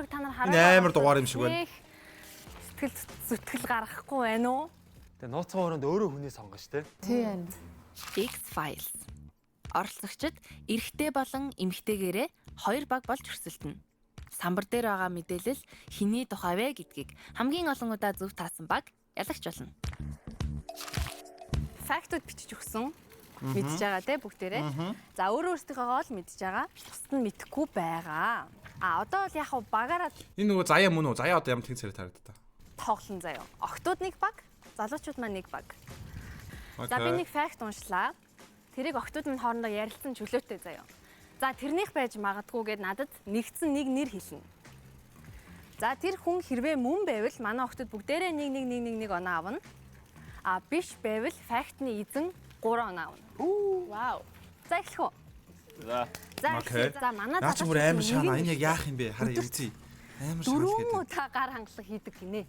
Та нар Энэ амар дугаар юм шиг байна. Сэтгэл гаргахгүй байна уу? Тэгээ нууцхан өрөөнд өөрөө хүнээ сонгоно штэ. Тийм. X-Files. Оролцогчид эрэгтэй болон эмэгтэйгээрээ 2 баг болж өрсөлдөнө. Самбар дээр байгаа мэдээлэл хэний тухай вэ гэдгийг хамгийн олон удаа зөв таасан баг ялагч болно. Фактууд бичиж өгсөн. Мэдж байгаа те бүгдээрээ. За өөрөөсдийнхөө л мэдж байгаа. Бусд нь мэдэхгүй байгаа. Одоо бол яг багаараа Энэ нөгөө заяа мөн үү? Заяа одоо ямар тэнцээр харагдаад та. тоглон заяа. Октод нэг баг, залуучууд маань нэг баг. За би нэг факт уншлаа. Тэрийг октод минь хоорондоо ярилцсан чөлөөтэй заяа. За тэрнийх байж магадгүй гэд надад нэгдсэн нэг нэр хэлнэ. За тэр хүн хэрвээ мөн байвал манай октод бүгдээрээ нэг оноо авна. А биш байвал фактны эзэн 3 оноо авна. Вау. За эхлэх үү? За манай наач мөр амар шаана. Энэ яг яах юм бэ? Хараа үзье. Амар шаана дөрвөн гэдэг. удаа гар хангалах хийдэг гинэ.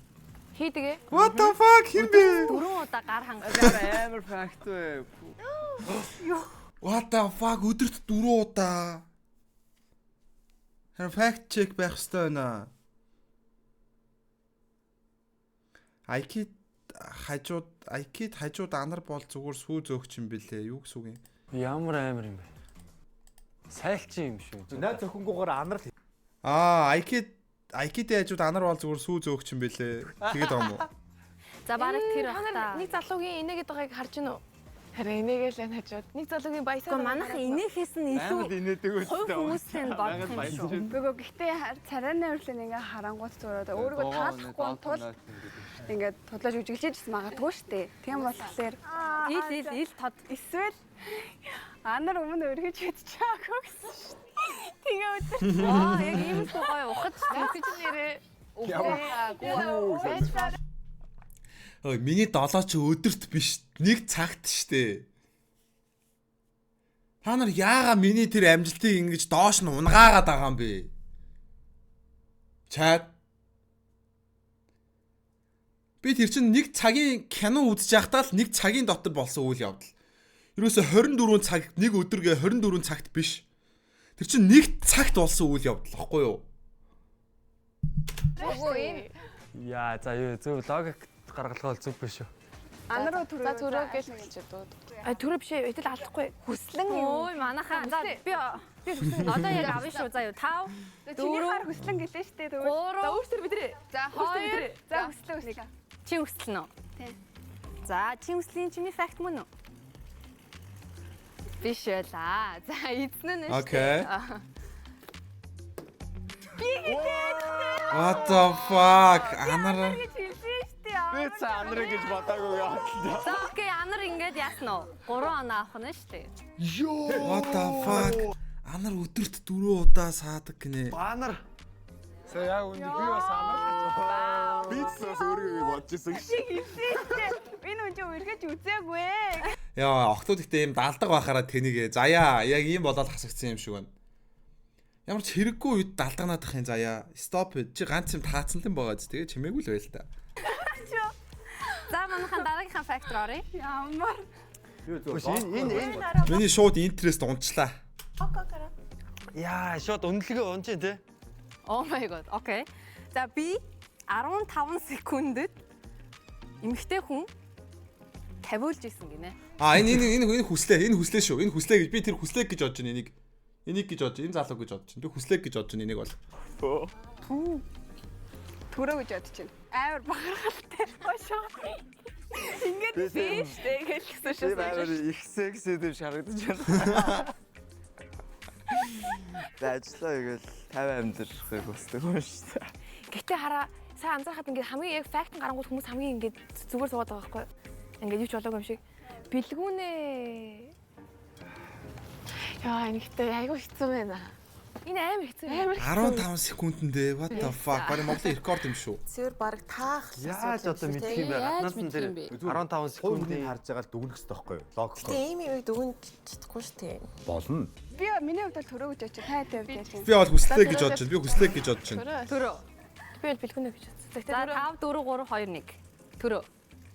Хийдэг ээ. What the fuck хин бэ? Дөрвөн удаа гар хангалах. Амар факт вэ. What the fuck өдөрт 4 удаа. Харин fact check байх ёстой байна. Айкид хажууд анар бол зүгээр сүү зөөгч юм бэлээ. Юу гэсэн үг юм? Ямар амар юм бэ? Сайлчин юм шүү. Наа зөвхөнгөөр анар л. Айкид хажууд анар бол зүгээр сүү зөөгч юм бэлээ. Тэгээд байгаа юм уу? За бараг тэр бахта. Нэг залуугийн инээгээд байгааг харж гинөө. Харин инээгээл энэ хажууд. Нэг залуугийн баясаа. Гэхдээ манайх инээхээс нь илүү инээдэг хувь хүмүүстэй нь бодох юм шүү. Гүгөө гэхдээ царайны өрлөө ингээ харангуут зураад өөрийгөө таалахгүй тул ингээд тудлаж үжиглэж магадгүй штэ. Тийм болохоор ил тод эсвэл анар өмнө өргөж идчихаагүй гэсэн штэ. Тэгээ өдөр. яг ийм л гоё ухаж Тэгэж нэрээ үгүй. Ой, миний 7 ч өдөрт биш. Нэг цагт штэ. Та нар яага миний тэр амжилтыг ингэж доош нь унгаагаад байгаа юм бэ? Чад. Би тэр чинь нэг цагийн кино үзэж байхдаа л нэг цагийн дотор болсон үйл явдал. Ерөөсө 24 цаг нэг өдөргээ 24 цагт биш. Тэр чинь нэг цагт болсон үйл явдал аахгүй юу? Үгүй. Яа, за юу зөв логик гаргалгаа зөв биш шүү. анаруу түрүү. За түрүү гэж хэлчихэ дөө. Түрүү биш ээ. Өдөл алдахгүй. Хүслэн Ой манайхаа. За би одоо яг авна шүү. За юу 5 Чиний хар хүслэн гэлээ штэ. За өөрсдөр бидрээ. За 2. За хүслээ. Чи хүсэл нөө? Тийм. За чи хүслийн чиний факт мөн үү? Биш байлаа. За эзэн нь шүү. Окей. What the fuck? Анар Би цаа анар гэж бодаагүй яа. За окей, анар ингээд яасан уу? 3 оноо авах нь шүү дээ. What the fuck? Анар өдөрт 4 удаа саадаг гинэ. Анар. За яг үнэ би бас анар гэж бодоо. Би ч бас өөрийгөө бодож исэн. Энэ үн чи өргөж үзээгүй. Яа, октод ихтэй юм даалдаг байхаараа тэнийгээ. Заяа, яг ийм болоод хасагдсан юм шиг байна. Ямар ч хэрэггүй үед даалдаганаадах юм заяа. Стоп. Чи ганц юм таацсан юм байгаа ч тэгээ чимээгүй л байл та. За манайхан дараагийнхаа фактор оръё. Ямар. Энэ Миний шууд интерест унчлаа. яа, шууд үнэлгээ унж дээ. Oh my god. Окей. За би 15 секундэд эмэгтэй хүн тавиулж исэн гинэ. Энэ хүслээ. Энэ хүслээ шүү. Энэ хүслээ гэж би тэр хүслээ гэж бодож байна энийг. Энийг гэж бодож, энэ залуу гэж бодож байна. Би хүслээ гэж бодож байна энийг бол. Түрүү гэж бодож байна. Амар бахархалтай гошоо. Ингээд биш дээ гэлсэн шүү. Амар их секси дэв шарагдаж байна. Дайчлаа игээл 50 амьдрахыг хүсдэг юм шүү дээ. Гэтэ хараа сайн анзаархад ингээд хамгийн яг факт гарангуут хүмүүс хамгийн ингээд зүгээр суугаад байгаа байхгүй. Ингээд юу ч болоогүй юм шиг. Бэлгүүнээ. Яа, энэ ихтэй айгүй хэцүү байна. Энэ амар хэцүү. Амар 15 секундэндээ what the fuck? Барин Монголын рекорд юм шүү. цэвэр баг таах. Яаж одоо мэдх юм бэ? Гаднаас нь тэр 15 секундын харж байгаа л дүгнэх хэрэгтэй байхгүй юу? Логик. Тийм юм дүгнэж чадахгүй шүү дээ. Болно. Би миний хувьд түрүү гэж бодож байна. Таа тавьж байна. Би бол хүслээ гэж бодож байна. Би хүслээ гэж бодож байна. Төрөө. Би бол бэлгүүнээ гэж бодсон. За 5 4 3 2 1. Төрөө.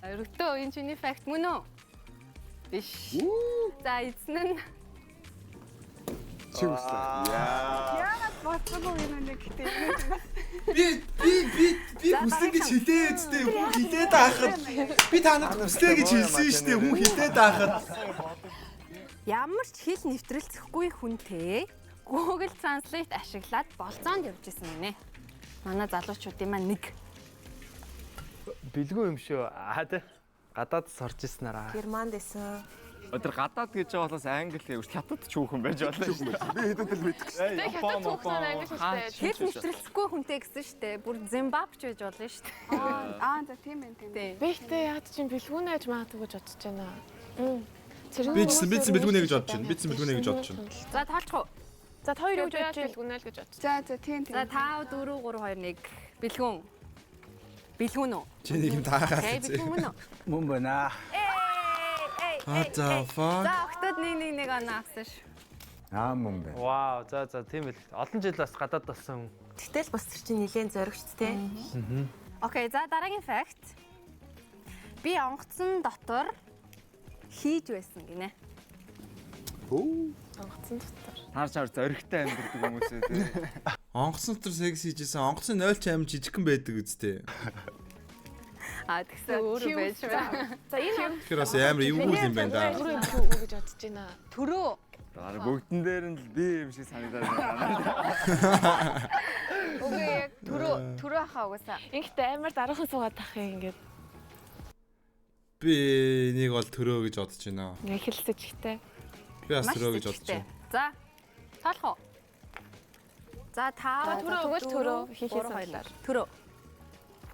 Өргөтөө энэ чиний факт мөн үү? Биш. За эзэн нь Чи хүслээ. Яа. Яагаад боцоогүй юм бэ гэхдээ. Би хүслэн гэж хэлээ үстэй хүн хилээд аахад би та нарт хүслээ гэж хэлсэн шүү дээ хүн хилээд аахад Ямар ч хэл нэвтрэлцэхгүй хүнтэй Google Translate ашиглаад болцоонд явж исэн гинэ. Манай залуучуудын маань нэг Бэлгүй юм шүү. Тэ. Гадаад сорж ирсэнараа. Германд исэн. Өдөр гадаад гэж байгаа болохоос англи гэвч хятад ч хүүхэн байж болно шүү дээ. Би хэдэд л мэдэх шүү. Тэг хятад түүхэн англи хэлтэй. хэл нэвтрэлцэхгүй хүнтэй гэсэн шүү дээ. Бүр Зимбабвеч байж болно шүү дээ. За тийм байх тийм. Бихтэй яад чинь бэлгүүнэ гэж магадгүй гэж бодож байна. би ч бэлгүнэ гэж бодож байна. Би ч бэлгүнэ гэж бодож байна. За тоолчих уу. За та хоёр юу гэж бодож бэлгүүнэ л гэж бодож. За тийм. За 5 4 3 2 1 бэлгүүн. Бэлгүүн үү? Чи нэг юм таагаад Окей, үзье. бэлгүүн үү? Мөн байна. What the fuck? За октод нэг оноо авсан ш. Мөн байна. Вау, за тийм л. Олон жил бас гадаад болсон. Гэтэл бас тэр чинь нэлээд зоригчтэй. Окей, за дараагийн факт. Би онгоцон дотор хийж байсан гинэ. Онгоцон дотор. Хаар зоригтой амьддаг хүмүүсээ тий. Онгоцон дотор секс хийжсэн. Онгоцон 0 ч аим жижигхэн байдаг үстэй. Тэгсэн өөрөө байж байна. За энэ Тэгэхээр бас амар эвгүй юм байна да. юу юм шүү гэж бодож байна. Төрөө. Дараа бүгдэн дээр нь л би юм шиг санагдаад байна. Үгүй яг төрөө хаа угаасаа. Ингээд амар дараахан суугаад тах юм ингээд. Би нэг бол төрөө гэж бодож байна. Ингээ хэлсэж ихтэй. Би бас төрөө гэж бодож байна. За. Тоолох уу? За та Тэгвэл төрөө хийхээс хоёлаар. Төрөө.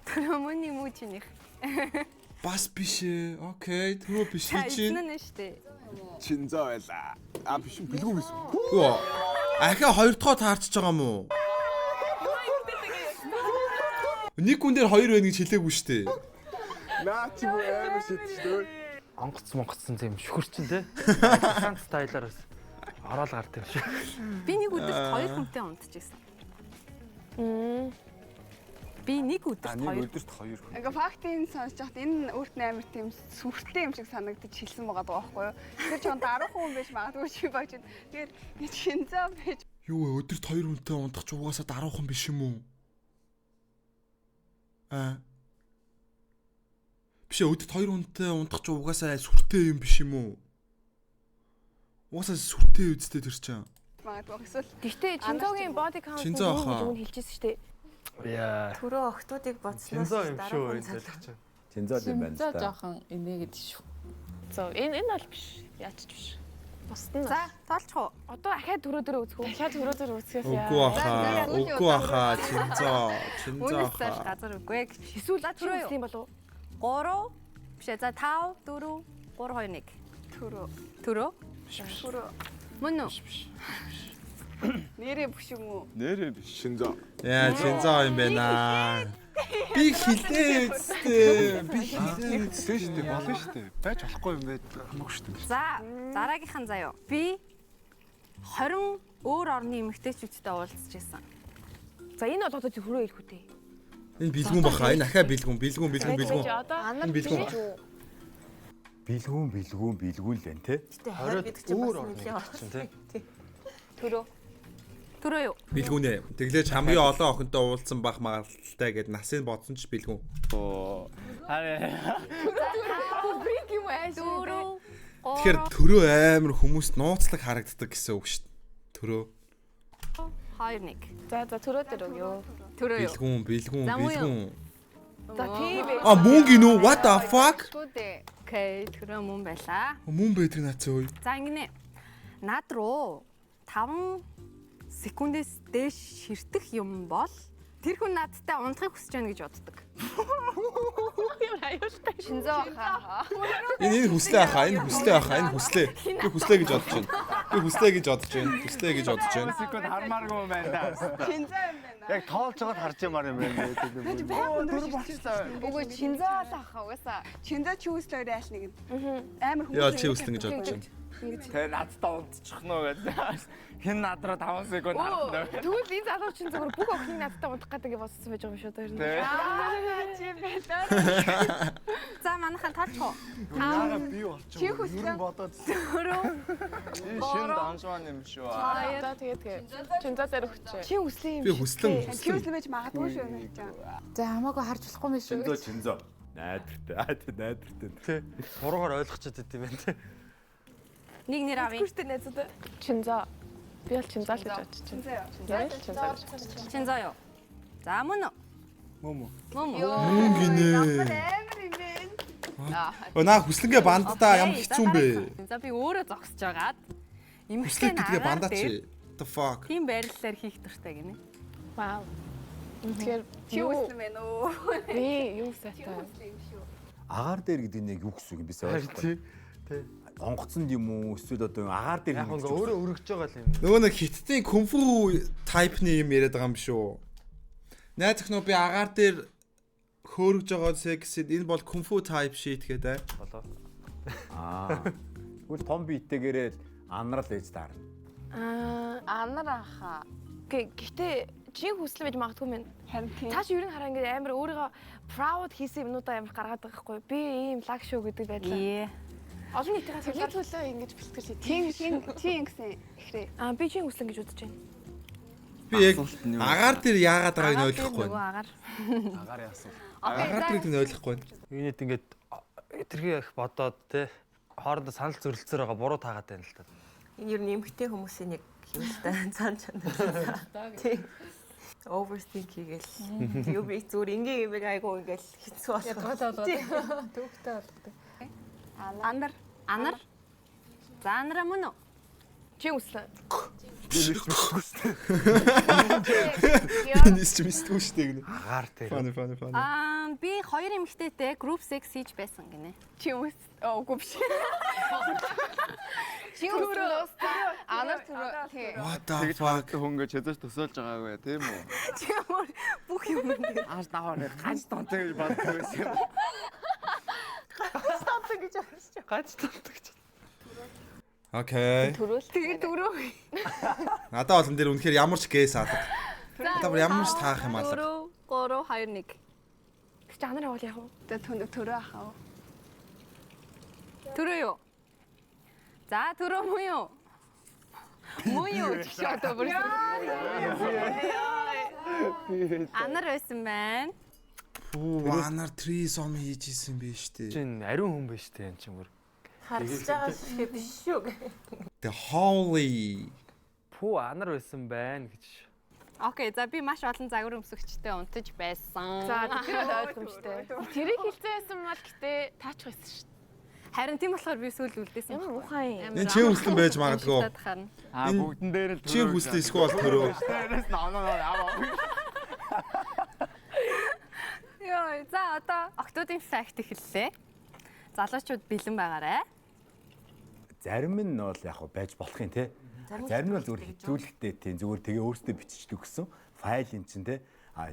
Төрөө мөний мүүжинийх. Бас биш ээ. Окей, төрөө биш Та хийж чинь. эзнэн штэ. Чинзаа байла. Биш бэлгүү байсан. Юу? Ахаа хоёр дахь таарчж байгаа юм уу? Нэг хүн дээр хоёр байна гэж хэлээгүй шүү дээ. Наа чи бүр амар шийдэж шүү дээ. Монгоцсон тийм шүхэрчин те. Франц стайлаар бас ороод гард юм шиг. Би нэг өдөрт хоёр хүнтэй унтчихсан. Би нэг өдөрт хоёр. өдөрт хоёр хүн. Ингээ фактын сонсож байхад энэ өөрт нь амар тийм сүртэй юм шиг санагдаж хэлсэн байгаа байхгүй юу? Тэр ч он 10 хүн байж магадгүй чи багч. Тэгээд энэ шинзаа байж. Юу вэ? Өдөрт хоёр хүнтэй унтах ч угаасаа 10 хүн биш юм уу? Биш ээ, өдөрт хоёр хүнтэй унтах ч угаасаа сүртэй юм биш юм уу? Угаасаа сүртэй үсттэй тэр чинь. Магадгүй эсвэл Гэхдээ Чинзогийн body count Чинзо ахаа. юу хэлчихсэн шүү дээ. Яа. Төрөө октодыг бодсноос Чинзоо юм шүү дараа энэ хүн залгч. Тэнцэл юм байна та. жоохон инээгээд шүү. За энэ бол биш. Яаж ч биш. Бусд нь. За, тоолчих уу? Одоо ахаа төрөө үзэх үү? Дахиад төрөө үзэх яа. Үгүй ахаа, чинзоо Үнэс заш ахаа. газар үгүй гэж. Эсвэл төрөө юу? төрөө юм болов уу? 3 биш ээ. За 5 4 3 2 1. төрөө. Төрөө. Төрөө. Мөн үү? Нэрээ бүш юм уу? Нэрээ биш шинзаа. Яа, чинзоо юм байна. Би хилээ үсттэй. Би хилээ. Тэ шүү дээ болно шүү дээ. Байж болохгүй юм байж хамаагүй шүү дээ. За, дараагийнхан заяа. Би 20 өөр орны эмэгтэйчүүдтэй уулзж байсан. За энэ бол одоо төрөө ирэх үү те. Энэ бэлгүүн баха. Энэ ахаа бэлгүүн. Одоо Энэ бэлгүүн. Бэлгүүн л байна те. Гэтэ 20 гэдэг чинь бас нэлээд орчин те. Төрөө. Төрөө юу? Бэлгүүнээ. Тэглэж хамгийн олон охинтой уулзсан бах магадлалтай гэд насын бодсон ч бэлгүүн. брик юм аа. Төрөө. Тэгэхээр төрөө амар хүмүүст нууцлаг харагддаг гэсэн үг шүү дээ. Төрөө. 2 1. За төрөө дээр өгөө. Төрөө юу? Бэлгүүн. За тийм ээ. Мөн гинөө. What the fuck? Окей, төрөө мөн байлаа. Мөн байдаг нацаа ой. За ингэнэ. Над руу 5 секундээс дээш ширтэх юм бол тэр хүн надтай унтахыг хүсэж байна гэж боддог. Шинзаа хаа. Энэ хүслээ ахаа. Би хүслээ гэж бодож байна. Секунд хармааргүй юм байна да. Шинзаа юм байна. Яг тоолж байгаад харж ямаар юм байна. Үгүй шинзаа л хаа угаасаа. Шинзаа чи үслээр айл нэг. Амар хүмүүс. Яа чи хүслэн гэж бодож байна. ингэж. Тэгээ надтай унтчих нь уу гэдэг. Хин над руу 5 секунд харна. Тэгвэл энэ залуу чинь зөвхөн бүх охиныг надтай унтах гэдэг ингэ бодсон байж байгаа юм шүү дээ. Чи бэлээ. За манайхан тооцох уу? Яага би болчих. Чи хүссэн бодоод. Дөрөв. Энэ шин даншван юм шүү. За тэгээд чинзаа дээр өгч. Чи хүслийн Би юм. хүслэн чи хүслэн байж магадгүй шүү нэ. За хамаагүй харж болохгүй юм шүү. Чинзөө. Найдвартай. Тэ. Буруугаар ойлгочиход байт юм байна те. Нэг нэр авъя. Күртэй найзууд. Чинзаа. Би бол чинзаа л гэж бодчих чинь. Чинзаа. Чинзаа юу? За мөн үү? Мөм. Мөн гинэ. Амар юм бэ. Наа хүслэнгээ банддаа ямар хэцүү юм бэ? За би өөрөө зогсож байгаад эмхтэй Хүслэг гэдгээ нагаар бандаач. дээр The fuck. тийм байрлалаар хийх дуртай гинэ. Вау. Тэгэхээр Чи хүслэн байна уу? би юу сайтай. Агаар дээр гэдэг нь яг юу гэсэн үг юм бэ? Тий. Тий. Онгоцонд юм уу? Эсвэл одоо агаар дээр Яг ингээ өөрөө өргөж байгаа юм. Нөгөө нэг хиттийн кунфу тайпны юм яриад байгаа юм шүү. Найз охиноо би агаар дээр хөөргөж байгаа сексэд энэ бол кунфу тайп shit гэдэг. Болоо. Тэгвэл том биетэйгээрээ анарал ээж таарна. Анар аха. Гэхдээ чи хүсэл байж магадгүй мэн. Харин тийм. Цааш юу н хараа ингээд амар өөрийгөө proud хийсэн юмнуудаа амар гаргаад байгаа хгүй. Би ийм лаг шоу гэдэг байдлаа. Ээ. Олон нийтийн төлөө ингэж бэлтгэл Тийм чи ингэсэн ихрээ. би чи хүслэн гэж үзэж байна. Би яг агаар дээр яагаад байгааг нь ойлгохгүй Нөгөө байна. агаар. Агарын асуулт. Агаар дээр нь ойлгохгүй байна. Юунэт ингээд тэрхий их бодоод те хоорондоо санал зөрөлцөөр байгаа буруу таагаад байна л та. Энэ ер нь эмгтэй хүмүүсийн нэг юм л та цаан чанар. Тий. Overthink хийгээл. Юу би зүгээр ингийн юм айгу ингээл хэцүү болох. Төвхтэй болгодог. Анар. Анар. За анараа мөн үү? Чи хүслэн. Энэ ч мэдгүй шүү дээ гэнэ. Агаар дээр. Funny. Би хоёр эмэгтэйтэй group sex хийж байсан гинэ. Чи үс. Үгүй биш. Чи өөрөө Анар түрүү. Тийм. What the fuck? Хөнгөж хэзээ төсөөлж байгаагүй тийм үү? Чи ямар бүх юм ингэ. Ааш даваар ганц тонтой гэж боддог байсан юм. Гач тантагч. Окей. Тэгээ түрүү. Надад бол энэ дээр үнэхээр ямар ч гээ саадаг. Надад бүр ямар ч таах юм алга. 3 2 1. чи анар явал яах вэ? Тэгээ түрүү ахаа. Түрүү юу? За түрүү мөн юу? Мөн юу гэж одоо бүр. Анар байсан байна. Ванар 3 сом хийж исэн бэ штэ. Чин ариун хүн биш те энэ чинь бүр. Харж байгаа шиг биш шүү. The holy. Пүү анар байсан байна гэж. Окей, за би маш олон загвар өмсөгчтэй унтаж байсан. За тэр бол ойлгомжтой. Тэрийг хэлцээсэн мал гэтээ таачих байсан шүү дээ. Харин тийм болохоор би сүүл үлдээсэн. Ямар муухай юм. Энэ чи хүслэн байж магадгүй. Бүгдэн дээр л Чи хүслэн эсвэл төрөө. Тэрээс аваа. Йоо, за одоо октодын факт эхэллээ. Залуучууд бэлэн байгаарай. Зарим нь бол яг байж болох юм те. Зарим нь бол зүгээр хэвлэлтэй тийм зүгээр тэгээ өөртөө биччихдэг гэсэн файл юм чинь те.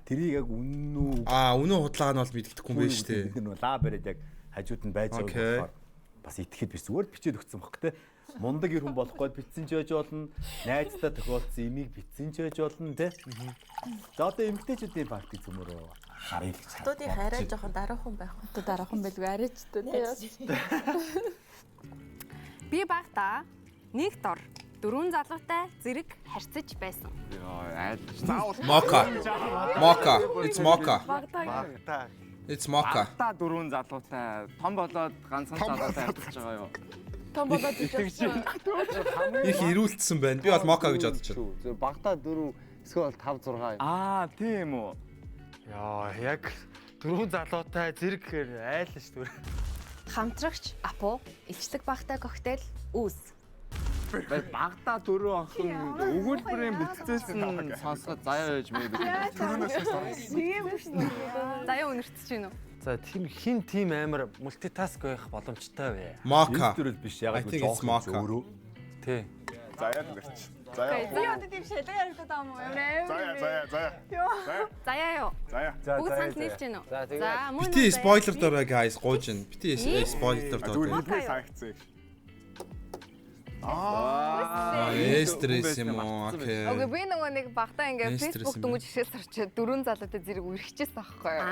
Тэрийг яг үнэн үү? Үнэн худлаа нь бол мэддэхгүй юм байна шүү дээ. Бид нар лаа бариад яг хажууд нь байж байгаа болохоор бас итгэхэд биш зүгээр бичээд өгсөн баг те. Мундаг ер хүн болохгүй бичсэн ч байж болно. Найзтай тохиолдсон имийг бичсэн ч байж болно те. За одоо эмгтээчүүдийн парти зүмөрөө харъя. Хотуудын арай жоохон дараахан байх. Одоо дараахан байлгүй арайч дээ. Би багтаа нэг дор 4 залуутай зэрэг харьцаж байсан. Яа, айл. Заавал Мока. It's Moka. багтаа. It's Moka. Та дөрвөн залуутай том болоод ганцхан залуутай харьцаж байгаа юу? Том болоод ичсэн. Их ирүүлсэн байна. Би бол Moka гэж бодож байна. Багтаа 4 эсвэл 5 6. Тийм үү. Яа, яг дөрвөн залуутай зэрэг гэхээр айл ш түр. Хамтрагч Апу, илчлэг багтай коктейл үүс. Багтаа 4 охин өгүүлбэрийн бэлтцээсэн сонсоход заяа байж мэй. Заяа үнэртэж байна уу? За тийм хин тим амар мультитаск байх боломжтой вэ? Moka. Төрөл биш I яг think it's Moka. өөрөө. Тий. Заяа нэрч. Би одоо тийм шалган яригдаад байгаа юм уу? Заяа юу? Бүгд санд нийлж байна уу? За мөн. Бити спойлер дорой guys гуйж байна. Бити спойлер дорой. Зүгээр санкц. Стресс юм уу? Окей. Окей, би нөгөө нэг багтаа ингээ Стресс Facebook юм дүнгийн жишээс орчоод дөрвөн залуутай зэрэг үргэлжчихсэн байхгүй юу?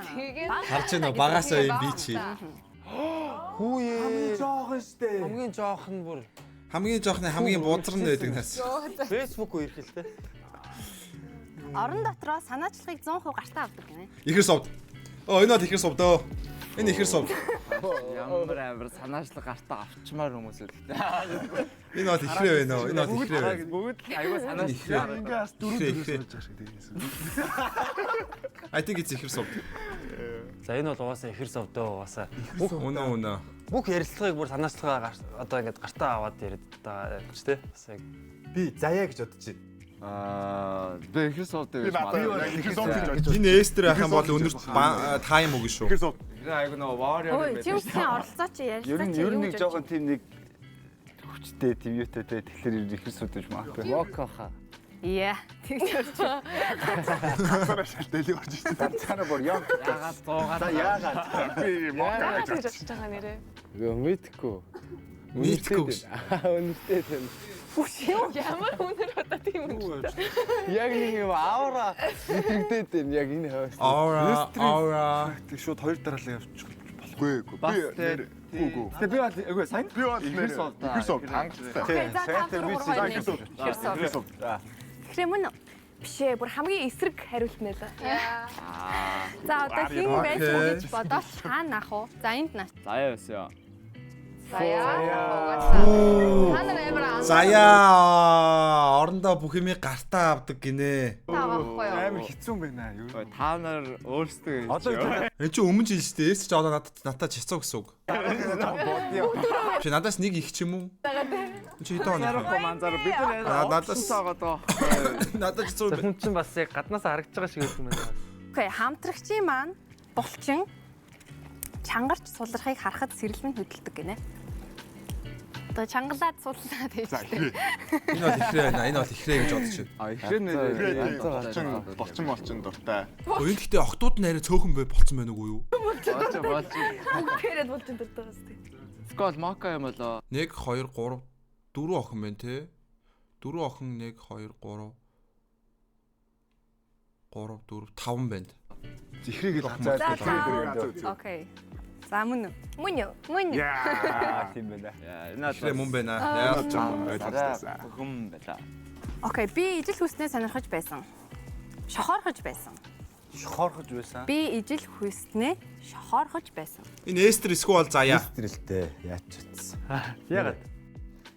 Тэгээд Харж байна уу? Багасаа юм би чи. Хамгийн жоохон штэ. Хамгийн жоох нь бүр Хамгийн жоохны хамгийн бузар нь байдаг нас. Facebook уу ирэх л те. Орон дотроо санаачлагыг 100% гартаа авдаг гинэ. Ихэр совд. Энэ бол ихэр совдоо. Энэ ихэр совд. Ямар амар санаачлаг гартаа авчмаар хүмүүс үү. Энэ бол ихрээ байна уу? Энэ бол ихрээ байна. Бүгд айгүй санаачлаг. Ингээс дөрөв байж шиг дээрээс. I think it's ихэр совд. За энэ бол угаасаа ихэр совдоо угаасаа. Үнэ. Бүх ярилцлагыг бүр санаачлагаа одоо ингээд гартаа аваад яриад байгаа ч те. Бас яг Би заяа гэж бодож байна. Би ихэр суудаг гэж байна. Энэ эстер ах юм бол өнөр тайм өгнө шүү. Ихэр сууд. Айгүй нөгөө warrior Ой, тийм оролцоо чи ярилцлаа чи ер нь нэг жоохон тийм нэг хүчтэй тийм юутай те тэгэхээр ихэр суудаж магадгүй. Вокоха. Яа, тэгж орч. Цаараа шалтгаалыг орж ирсэн. Цаараа бүр яагаад дуугаад. За яагаад би мока гэж очиж байгаа нэрээ. Мэдхгүй. Мэдхгүй. Үнэтэй тийм. Ямар үнэр одоо тийм үү? Яг нэг юм аура мэдрэгдээд байна яг энэ хавьс. Аура. Тэг шууд хоёр дараалал явчих болохгүй. Би үгүй. Тэг би үгүй сайн. Би бол ихэр сууд хангалттай. Ихэр сууд. Тэгэхээр мөн биш ээ, бүр хамгийн эсрэг хариулт нэ л. За одоо хин байж уу гэж бодоод хаана ах уу? За энд наа. Заяа байсан. Заяа орондоо бүх юмыг гартаа авдаг гинэ. Амар хэцүү юм байна юу. Та нар өөрсдөө Энэ чи өмнө жил шүү дээ. Эс чи одоо надад чицоо гэсэн үг. Чи надаас нэг их ч юм уу? Чи хэдэн оноо? манзар бид надаас саагаад Надад чицоо. хүн чинь бас яг гаднаас харагдаж байгаа шиг юм байна. Окей, хамтрагчийн маань булчин чангарч сулрахыг харахад сэрэлмэн хөдөлдөг гинэ. Одоо чангалаад суллаад ହେଇчтэй. Энэ бол ихрээ байна. Энэ бол ихрээ гэж бодож байна. ихрээ нэрээ болчин дуртай. Энэ гэхдээ охтууд нэрээ цөөхөн бай болцсон байна уу юу? Перед болчин дуртай бас тийм. Скол мока юм болоо. 1 2 3 4 охин байна те. 4 охин 1 2 3 4 5 байна. Ихрийг л Окей. За мөн. Яа тийм байна. Энэ Ихрээ мөн байна. яаж ойлгосон. Хum байла. Окей, би ижил хүснээ сонирхож байсан. Шохоорхож байсан. Шохоорхож байсан. Би ижил хүснээ шохоорхож байсан. Энэ эстер эсвэл заяа. Стрэлтэй яач утсан. Ягаад?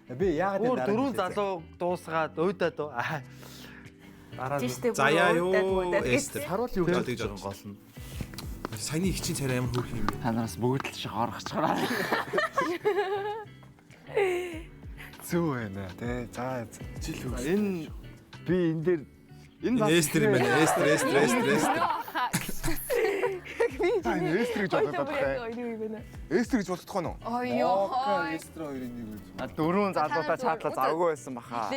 Би яагаад Өөр дөрөв залуу дуусгаад уйдаад уу? Заяа юу? Эстер. Харуул юу гэж гол нь. Саяны их чинь царай ямар хөөх юм бэ? Танараас бүгд л шохоорхож гараа. Зүү байна тий. За жил үү. Энэ би энэ дээр энэ эстер юм байна. Эстер. энэ эстер гэж бодоод байгаа. Эстер гэж бодох нь уу? Ойё. Эстер хоёрын нэг үү. Дөрвөн залуутай чаатлаа завгүй байсан баха.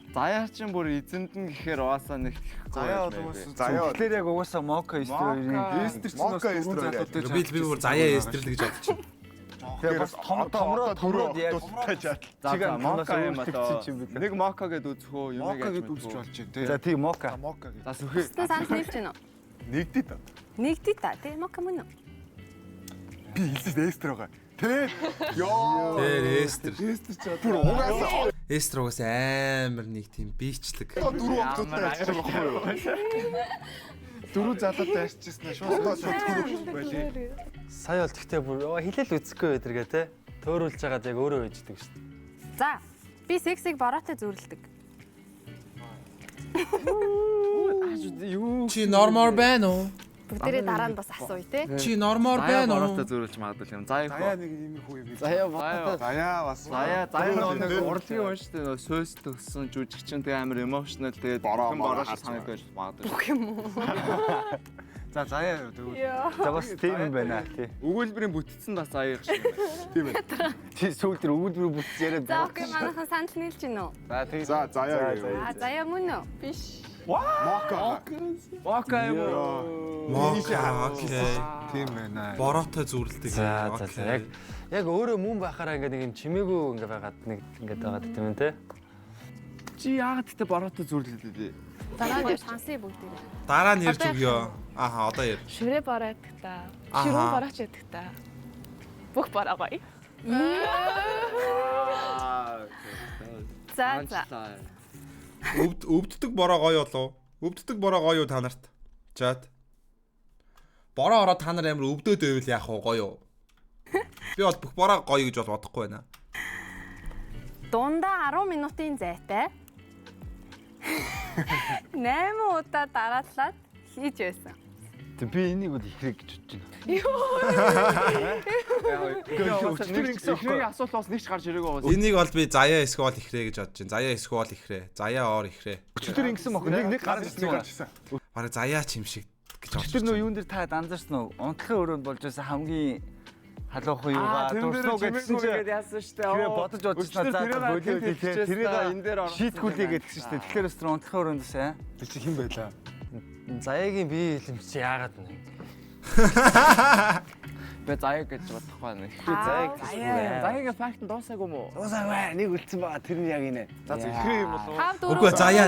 Заяа чинь бүр эзэнд нь гэхээр угаасаа нэг заяа бол заяа. Тэгэхээр яг угаасаа мока эстер хоёрын Эстер чинь бас дөрвөн залуутай. Би бүр заяа эстер л гэж бодож байна. Тэгэхээр бас томроод яг чигээ мока юм болоо. Нэг мока гэдээ үзэх үү? Мока гэдээ үзэж болж байна тий. За тийм мока. Мока гэдэг. За Тэ санал нийлж байна уу? Нэгдээ та. Нэгдээ та. Тэ мока мөн үү? Би хэлсэн эстер байгаа. Тэ. Йоо. Тэр эстер. Эстер ч бүр угаасаа Эстер угаас амар нэг тийм биечлэг. дөрвөн охтуудтай ажиллаж байгаа байхгүй юу? Дөрвөн залуутай ажиллажсэн шууд дөрвөн байли. Сая бол тэгтээ бүр хилэл үзэхгүй байдэргээ те. Төөрүүлж байгаад яг өөрөө байждаг шүү дээ. За, би сексийг бороотой зөрлөдөг. Чи нормал байна уу? Бүгдээрээ дараа нь бас асууя те. Чи нормал байна уу? зөөрүүлж магадгүй юм. Заяа нэг юм хүү юм. Заяа бас. Заяа нэг урлагийн унштай нөө сөс төгссөн жүжигчин тэгээ амар эмошнал тэгээ бороош санагдаж магадгүй. Бүх юм уу? За заяа юу тэгвэл. За бас тийм юм байна тий. Өгүүлбэрийн бүтцэн бас заяа их шиг байна. Тийм ээ. Тий сүүл тэр өгүүлбэр бүтц яриад. За окей, манайхан санал нийлж байна уу? За заяа юу? Заяа мөн үү? Биш. Мока юм уу? Мока. Окей. Тийм байна. Бороотой зүрлдэг. За яг өөрөө мөн байхаараа ингээд нэг юм чимээгүй ингээд байгаад нэг ингээд байгаад тийм ээ те. Чи яагаад тэ бороотой зүрлэлээ дээ? Дараа нь шансыг бүгдээ. Дараа нь ярьж өгье. Аха, одоо яар. Ширээ бараад та. Ширүүн бараач яддаг та. Бүх бараа гоё. За. Өвддөг бороо гоё болов? Өвддөг бороо гоё юу та нарт? Чат. Бороо ороод та нар амар өвдөд байвал яах вэ гоё юу? Би бол бүх бороо гоё гэж бол бодохгүй байна. Дундаа 10 минутын зайтай 8 удаа дараалаад хийж байсан. Тэг би энийг бол ихрэг гэж бодож байна. Ихрийн асуулт бас нэг ч гарч ирээгүй байгаа. Энийг бол би заяа эсвэл ихрээ гэж бодож байна. Заяа эсвэл ихрээ. Заяа ор ихрээ. Өчтөр ингэсэн мөх нэг гарч ирсэн. Бараг заяа ч юм шиг гэж бодож Тэр нөө юун дээр та анзаарсан уу? Унтлахын өрөөнд болж байсан хамгийн халуухан юугаа дурслуу гэсэн чинь яасан штэ. Тэгээ бодож бодчихнаа за болио тэгээ тэрийг энэ дээр орох. шийтгүүлээ гэсэн штэ. Тэгэхээр өстөр унтлахын өрөөнд сайн. Тэр чи хэн байлаа? Заяагийн бие хэлэмж чи яагаад нэ? Би заяа гэж бодохгүй байна. Заяагийн факт нь дуусаагүй мó? Дуусаагүй нэг үлдсэн байгаа тэр нь яг инэ. За ихрээ юм болов уу? Үгүй заяа.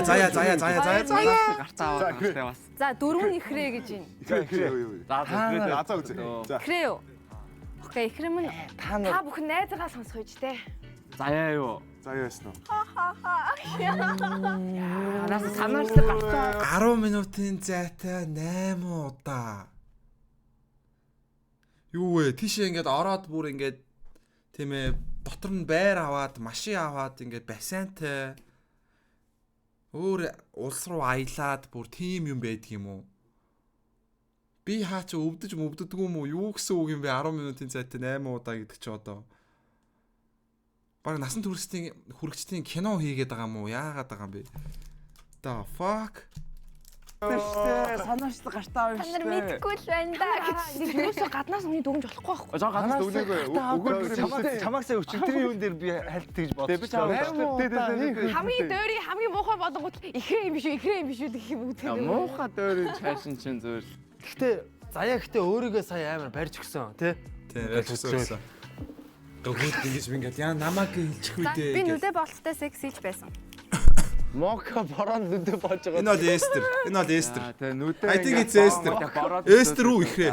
Гарцаа аваад бас. За 4 ихрээ гэж байна. За үзье. За. Ихрээ юу? Окей, ихрээ мөн Та бүхэн найзгаа сонсгоё ч те. Заяа юу? Заяа яасан уу? Нас санаачлаг гарцаа. 10 минутын зайтай 8 удаа. Юу вэ? Тийшээ ингээд ороод бүр ингээд тийм ээ дотор нь байр аваад, машин аваад ингээд бассейнтай өөр улс руу аялаад бүр тийм юм байдаг юм уу? Би хаа ч өвддөггүй юм уу? Юу гэсэн үг юм бэ? 10 минутын зайтай 8 удаа гэдэг чи одоо баг насан туршийн хүрэгчдийн кино хийгээд байгаа юм уу? Яагаад байгаа юм бэ? The fuck? Санаачлаг гартаа Та нар мэдгүй л байна да гэж. Юусоо гаднаас өмнө дүгнж болохгүй байхгүй. Жоо гаднаас дүгнээгөө. Чамаг сая өчигдрийн юун дээр би хальт гэж бодсон. Хамгийн дойрын хамгийн муухай болгонгууд ихрээ юм биш үү гэх юм үү те. Муухай дойрын чаашин чин зөөр. Гэхдээ заяа гэхдээ өөрийгөө сая амар барьж өгсөн тий. Тийм хэлчихсэн. Гөгөөд ингэж мингээд яа намайг хэлчих үү дээ. Би нүдэ болттой секс хийж байсан. Мока борон нүдэ болж байгаа. Энэ бол Эстер. Тэгээ нүдэ. I think it's Эстер. Эстер үү ихрээ.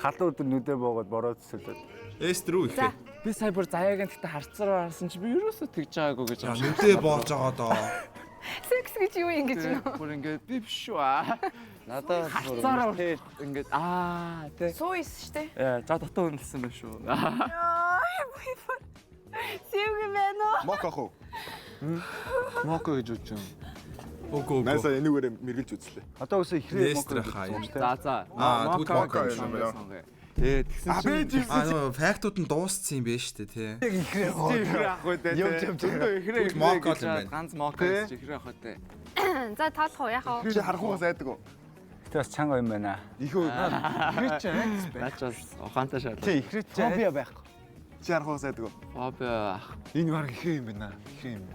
Халуун өдөр нүдэ боогод бороод цэцэлээд. Эстер үү ихрээ. Би сая бүр заяагийн гэхдээ харцраа харсан чи би юусоо тэгж байгаагүй гэж За нүдэ болж байгаа доо. Секс гэж юу юм гэж нөө. Бүр ингээд би биш үү аа. Надад харцаараа ингээд тий. Сууис штэ. За дотоо үнэлсэн байх шүү. Сивг байна уу? Мока хоо. Моко гэж үуч юм. Үгүй. Найсаа энүүгээр мэргэлж үзлээ. Одоо өсө ихрээ Эстер хаа. За. Тэгвэл мока юм байна. Тэгсэн чинь нөө фактууд нь дууссан юм байна шүү дээ тий. ихрээ ахгүй дээ. Ихрээ моко юм байна. Ганц моко гэж ихрээ ахгүй дээ. За тоолох уу, яах вэ? Чи харахугаас айдаг уу? Гэтэ бас чанга юм байна. Их үү. Ихрээ ч наач бас ухаантай шал. Чи ихрээ ч хобби байхгүй. Чи харахугаас айдаг уу? Хобби. Энэ баг ихрээ юм байна. Ихрээ юм.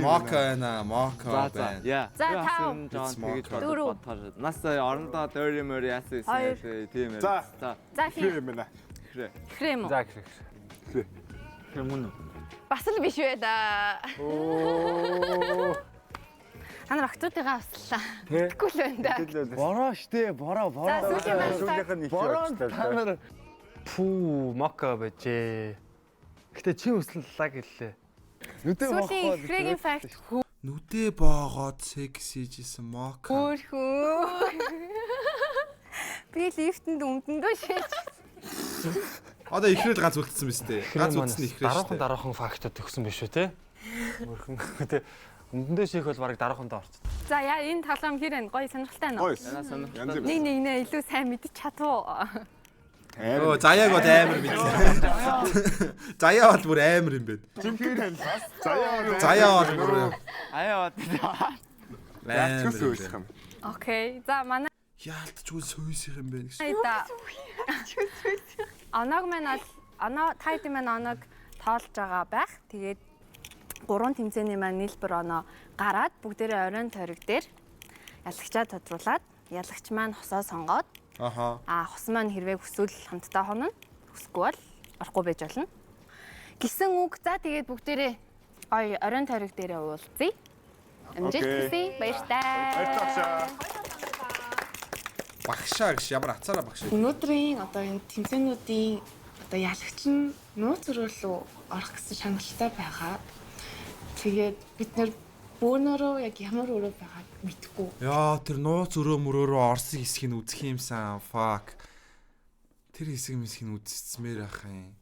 Мока байна. Яа. За, тав. Тэгэж Дөрөв. бодохоор. Нас орондоо дөөр юм яасан юм тийм ээ. За. За Ихрээ хий. юм байна. Ихрээ юм уу? За ихрээ. Тэр мөн үү? Бас л биш вэ да. Та нар октоодыгаа авслаа. Тэггүй л байна да. Бороо штэ, бороо. За, сүүлийн маань Сүүлийнх нь их явчихлаа. Та нар пүү мока бэжээ. Гэтэ чи өслөллаа гэлээ. Сүүлийн ихрээгийн факт Нүдэ боогоод секс хийжсэн мока. хөөхөө. Би лифтэнд өмдөндөө шээж. Одоо ихрээд ганц үлдсэн биз дээ. Ганц үлдсэн ихрээ шүү дээ. Дараахан фактод төгсөн биш үү те? Мөрхөн те. Өмдөндөө шийх бол бараг дараахандаа орцсон. За яа энэ талам хэр байна? Гоё сонирхолтой байна уу? Гойс. Янз бүр. Нэг нэ илүү сайн мэдчих чадвуу. Оо заяаг бол амар мэдлээ. Заяа бол бүр амар юм байна. Жинхэнэ Заяа бол бүр Аяа. яач өсөх юм. Окей. За манай яалтчгүй сүйсэх юм байна гэсэн. айда. Оног маань оноо тайд маань оног тоолж байгаа байх. Тэгээд 3 тэмцээний маань нийлбэр оноо гараад бүгдээрээ оройн тойрог дээр ялагчаа тодруулаад ялагч маань хосоо сонгоод хос маань хэрвээ хүсвэл хамтдаа хонно. Хүсэхгүй бол орохгүй байж болно. Гисэн үг. За тэгээд бүгдээрээ гоё оройн тойрог дээрээ уулзъя. Амжилт хүсье. Баярлалаа. Багшаа гэж ямар ацаараа багшаа. Өнөөдрийн одоо энэ тэмцээнүүдийн одоо ялагч нь нууц өрөөлөө орох гэсэн шаналтай байгаа. Тэгээд бид нэр бөөнөрөө яг ямар өрөө байгааг мэдэхгүй. Яа тэр нууц өрөө мөрөөрөө орсон хэсгийг үзэх юмсан. Fuck. Тэр хэсгийг үзсмээр ах юм.